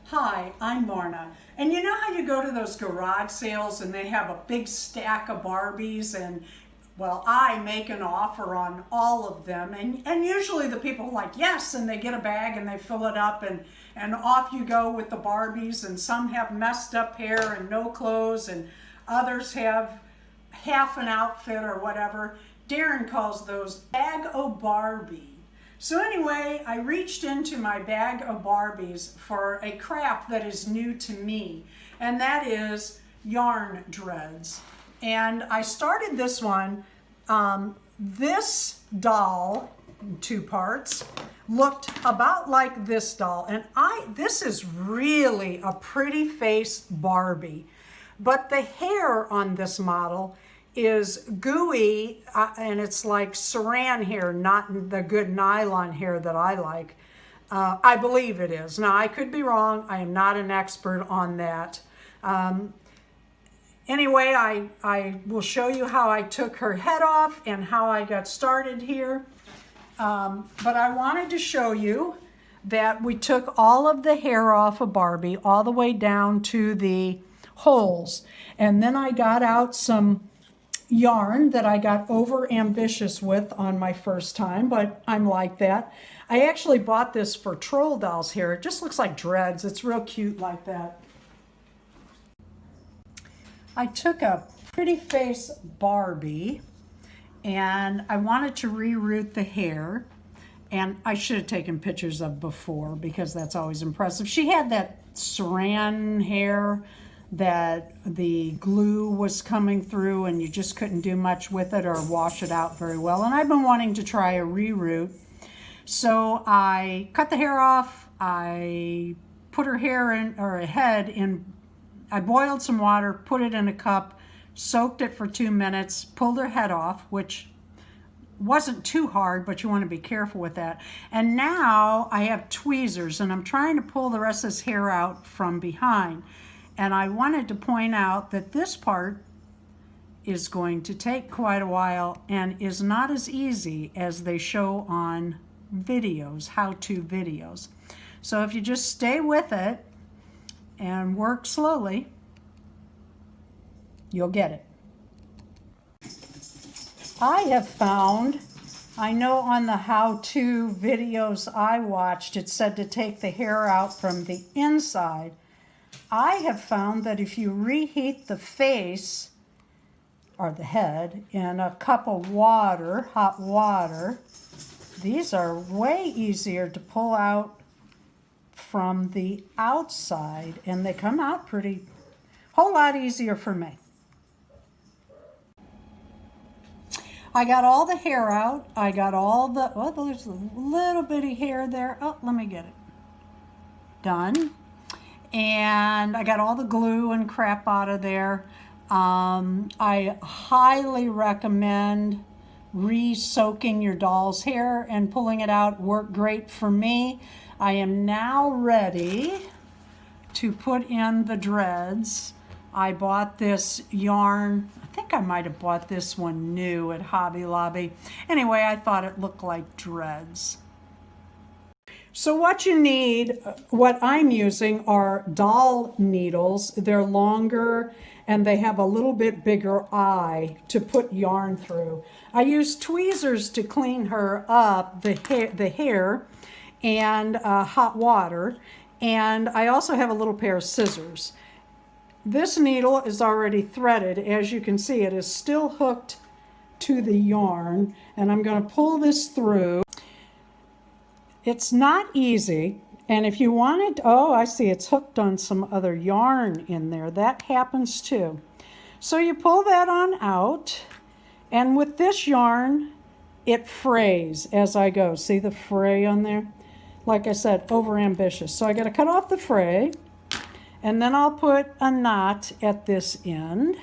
Hi, I'm Marna. And you know how you go to those garage sales and they have a big stack of Barbies and, well, I make an offer on all of them. And usually the people are like, yes, and they get a bag and they fill it up and off you go with the Barbies. And some have messed up hair and no clothes and others have half an outfit or whatever. Darren calls those bag o' Barbie. So anyway, I reached into my bag of Barbies for a craft that is new to me, and that is yarn dreads. And I started this one. This doll, two parts, looked about like this doll, and this is really a pretty face Barbie, but the hair on this model is gooey, and it's like saran hair, not the good nylon hair that I like. I believe it is. Now, I could be wrong. I am not an expert on that. Anyway, I will show you how I took her head off and how I got started here. But I wanted to show you that we took all of the hair off of Barbie all the way down to the holes. And then I got out some yarn that I got over ambitious with on my first time, but I'm like that. I actually bought this for troll dolls hair. It just looks like dreads. It's real cute like that. I took a pretty face Barbie and I wanted to reroot the hair, and I should have taken pictures of before because that's always impressive. She had that saran hair that the glue was coming through and you just couldn't do much with it or wash it out very well. And I've been wanting to try a reroot. So I cut the hair off, I put her hair in, or her head in, I boiled some water, put it in a cup, soaked it for 2 minutes, pulled her head off, which wasn't too hard, but you want to be careful with that. And now I have tweezers and I'm trying to pull the rest of this hair out from behind. And I wanted to point out that this part is going to take quite a while and is not as easy as they show on videos, how-to videos. So if you just stay with it and work slowly, you'll get it. I have found, I know on the how-to videos I watched, it said to take the hair out from the inside. I have found that if you reheat the face or the head in a cup of water, hot water, these are way easier to pull out from the outside, and they come out whole lot easier for me. I got all the hair out. I got all the, oh, there's a little bitty hair there. Oh, let me get it. Done. And I got all the glue and crap out of there. I highly recommend re-soaking your doll's hair and pulling it out. Worked great for me. I am now ready to put in the dreads. I bought this yarn. I think I might have bought this one new at Hobby Lobby. Anyway, I thought it looked like dreads. So what you need, what I'm using are doll needles. They're longer and they have a little bit bigger eye to put yarn through. I use tweezers to clean her up, the hair, and hot water. And I also have a little pair of scissors. This needle is already threaded. As you can see, it is still hooked to the yarn. And I'm going to pull this through. It's not easy, and if you wanted, oh, I see it's hooked on some other yarn in there. That happens too. So you pull that on out, and with this yarn, it frays as I go. See the fray on there? Like I said, over ambitious. So I got to cut off the fray, and then I'll put a knot at this end.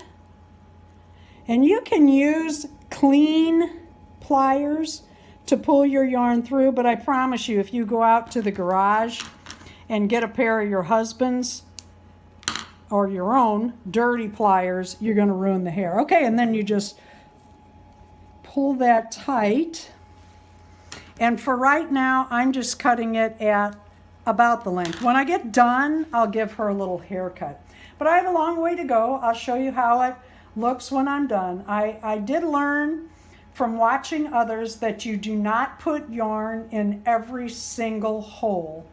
And you can use clean pliers to pull your yarn through, but I promise you, if you go out to the garage and get a pair of your husband's or your own dirty pliers, you're going to ruin the hair. Okay, and then you just pull that tight. And for right now, I'm just cutting it at about the length. When I get done, I'll give her a little haircut. But I have a long way to go. I'll show you how it looks when I'm done. I did learn from watching others that you do not put yarn in every single hole.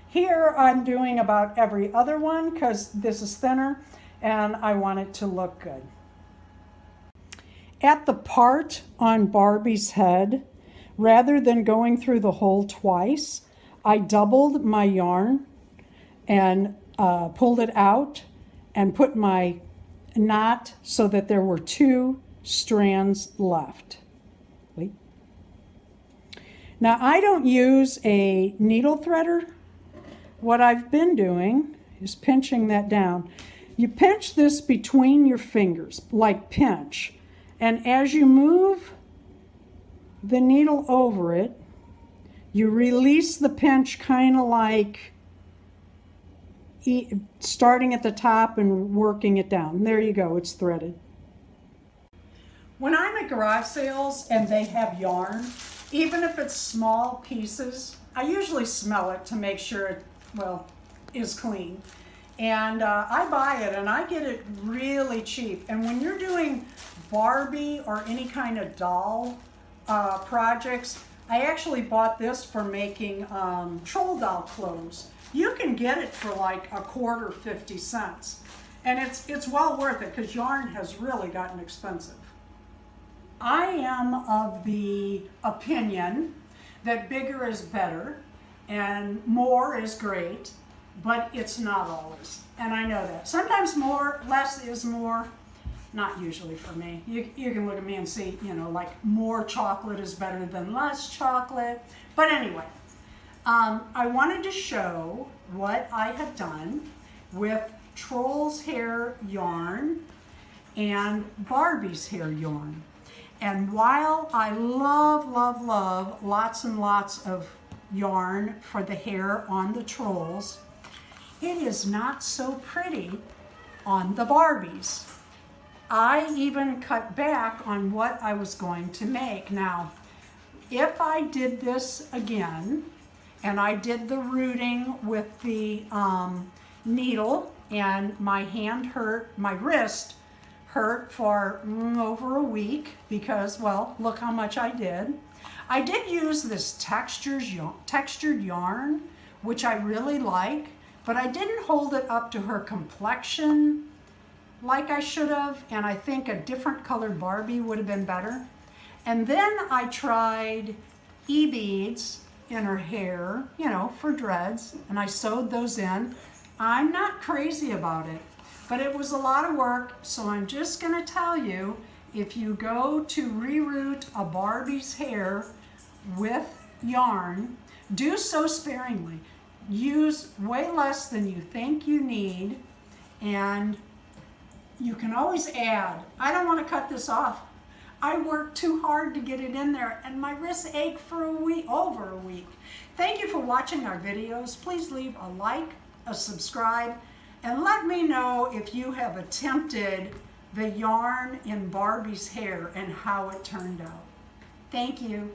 Here I'm doing about every other one because this is thinner and I want it to look good. At the part on Barbie's head, rather than going through the hole twice, I doubled my yarn and pulled it out and put my knot so that there were 2 strands left. Wait. Now I don't use a needle threader. What I've been doing is pinching that down. You pinch this between your fingers, like pinch. And as you move the needle over it, you release the pinch kind of like starting at the top and working it down. There you go, it's threaded. When I'm at garage sales and they have yarn, even if it's small pieces, I usually smell it to make sure it, well, is clean. And I buy it and I get it really cheap. And when you're doing Barbie or any kind of doll projects, I actually bought this for making troll doll clothes. You can get it for like $1.25, 50 cents. And it's well worth it because yarn has really gotten expensive. I am of the opinion that bigger is better and more is great, but it's not always. And I know that. Sometimes less is more. Not usually for me. You can look at me and see, you know, like more chocolate is better than less chocolate. But anyway, I wanted to show what I have done with Troll's hair yarn and Barbie's hair yarn. And while I love, love, love lots and lots of yarn for the hair on the Trolls, it is not so pretty on the Barbies. I even cut back on what I was going to make. Now, if I did this again, and I did the rooting with the needle, and my hand hurt, my wrist hurt for over a week because, well, look how much I did. I did use this textured yarn, which I really like, but I didn't hold it up to her complexion like I should have, and I think a different colored Barbie would have been better. And then I tried e-beads in her hair, you know, for dreads, and I sewed those in. I'm not crazy about it, but it was a lot of work, so I'm just gonna tell you, if you go to reroot a Barbie's hair with yarn, do so sparingly. Use way less than you think you need, and you can always add. I don't want to cut this off. I worked too hard to get it in there and my wrists ached for over a week. Thank you for watching our videos. Please leave a like, a subscribe, and let me know if you have attempted the yarn in Barbie's hair and how it turned out. Thank you.